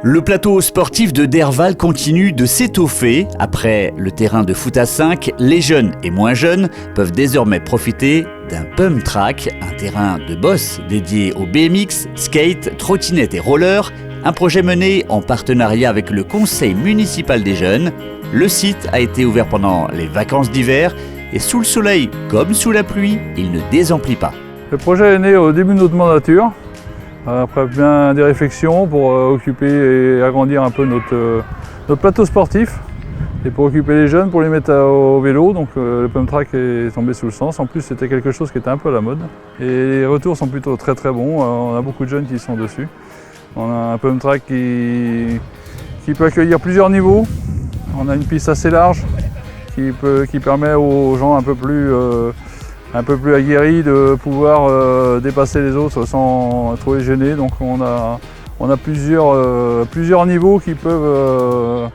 Le plateau sportif de Derval continue de s'étoffer. Après le terrain de foot à 5, les jeunes et moins jeunes peuvent désormais profiter d'un pump track, un terrain de boss dédié au BMX, skate, trottinette et roller, un projet mené en partenariat avec le conseil municipal des jeunes. Le site a été ouvert pendant les vacances d'hiver et sous le soleil comme sous la pluie, il ne désemplit pas. Le projet est né au début de notre mandature. Après bien des réflexions pour occuper et agrandir un peu notre plateau sportif et pour occuper les jeunes, pour les mettre au vélo. Donc le pump track est tombé sous le sens. En plus, c'était quelque chose qui était un peu à la mode. Et les retours sont plutôt très bons. On a beaucoup de jeunes qui sont dessus. On a un pump track qui peut accueillir plusieurs niveaux. On a une piste assez large qui permet aux gens un peu plus aguerris de pouvoir dépasser les autres sans trop les gêner. Donc on a plusieurs niveaux qui peuvent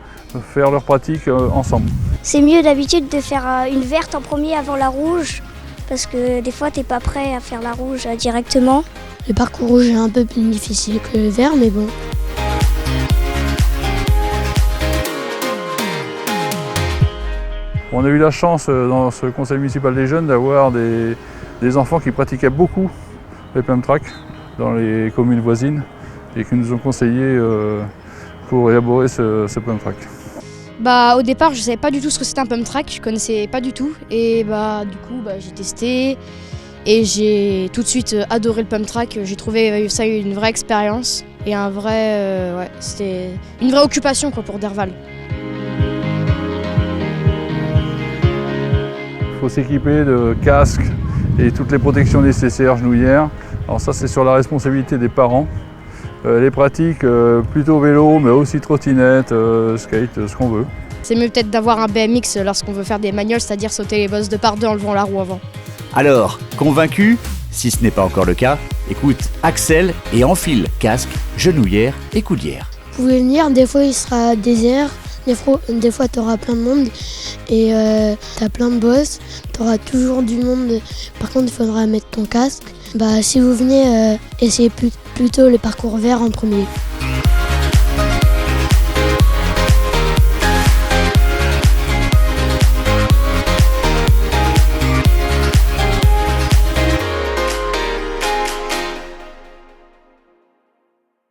faire leur pratique ensemble. C'est mieux d'habitude de faire une verte en premier avant la rouge parce que des fois t'es pas prêt à faire la rouge directement. Le parcours rouge est un peu plus difficile que le vert, mais bon. On a eu la chance dans ce conseil municipal des jeunes d'avoir des enfants qui pratiquaient beaucoup les pump track dans les communes voisines et qui nous ont conseillé pour élaborer ce pump track. Au départ, je ne savais pas du tout ce que c'était un pump track, je ne connaissais pas du tout. Et du coup, j'ai testé et j'ai tout de suite adoré le pump track. J'ai trouvé ça une vraie expérience et c'était une vraie occupation pour Derval. Il faut s'équiper de casques et toutes les protections nécessaires, genouillères. Alors ça, c'est sur la responsabilité des parents. Les pratiques, plutôt vélo, mais aussi trottinette, skate, ce qu'on veut. C'est mieux peut-être d'avoir un BMX lorsqu'on veut faire des magnoles, c'est-à-dire sauter les bosses de par deux en levant la roue avant. Alors, convaincu? Si ce n'est pas encore le cas, écoute Axel et enfile casque, genouillère et coudière. Vous pouvez venir, des fois il sera désert, des fois tu auras plein de monde et tu as plein de bosses, tu auras toujours du monde. Par contre, il faudra mettre ton casque. Si vous venez, essayez plutôt le parcours vert en premier.